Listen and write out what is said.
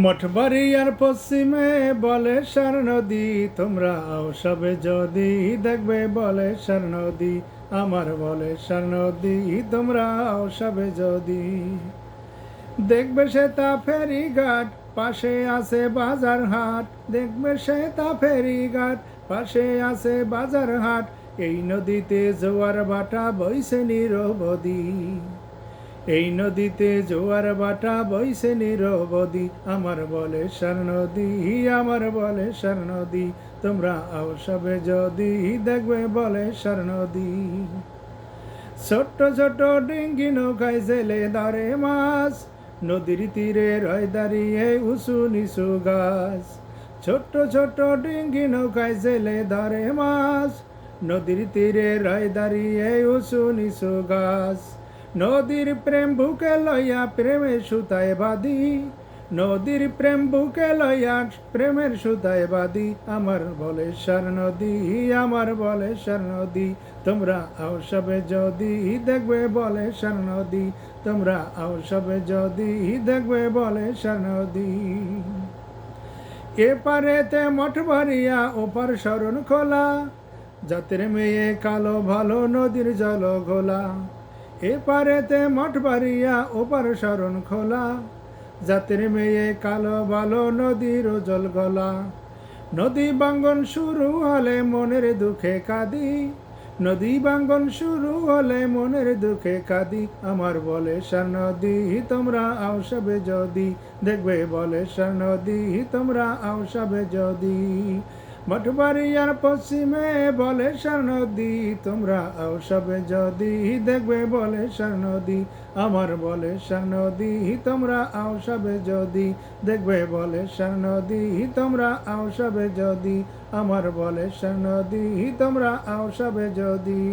মঠবাড়িয়ার পশ্চিমে বলেশ্বর নদী, তোমরা সবে যদি দেখবে বলেশ্বর নদী, আমার বলেশ্বর নদী, তোমরা সবে যদি দেখবে সে তা ফেরিঘাট, পাশে আছে বাজার হাট, দেখবে সে তা ফেরিঘাট, পাশে আছে বাজার হাট, এই নদীতে জোয়ার ভাটা বইছে নিরবধি, এই নদীতে জোয়ার ভাটা বইছে নিরবধি, আমার বলেশ্বর নদী, আমার বলেশ্বর নদী, তোমরা সবে যদি দেখবে বলেশ্বর নদী। ছোট্ট ছোট্ট ডিঙ্গি নৌকায় জেলে ধরে মাছ, নদীর তীরে রয় দাঁড়িয়ে উঁচু নিচু গাছ। ছোট্ট ছোট্ট ডিঙ্গি নৌকায় জেলে ধরে মাছ, নদীর তীরে রয় দাঁড়িয়ে উঁচু নিচু গাছ। নদীর প্রেম বুকে লইয়া প্রেমের সুতায় বাঁধি, নদীর প্রেম বুকে লইয়া প্রেমের সুতায় বাঁধি, আমার বলেশ্বর নদী, আমার বলেশ্বর নদী, তোমরা সবে যদি দেখবে বলেশ্বর নদী, তোমরা সবে যদি দেখবে বলেশ্বর নদী। এপারেতে মঠবাড়িয়া, ওপার শরণ খোলা, জাতের মেয়ে কালো ভালো নদীর জল ঘোলা। এপারেতে মঠবাড়িয়া, ওপার শরণ খোলা, জাতের মেয়ে কালো ভালো নদীর জল গলা। নদী বাঙ্গন শুরু হলে মনের দুঃখে কাঁদি, নদী বাঙ্গন শুরু হলে মনের দুঃখে কাঁদি, আমার বলেশ্বর নদী, তোমরা সবে যদি দেখবে বলেশ্বর নদী, তোমরা সবে যদি। মঠবাড়িয়ার পশ্চিমে বলেশ্বর নদী, তোমরা সবে যদি দেখবে বলেশ্বর নদী, আমার বলেশ্বর নদী, তোমরা সবে যদি দেখবে বলেশ্বর নদী, তোমরা সবে যদি, আমার বলেশ্বর নদী, তোমরা সবে যদি।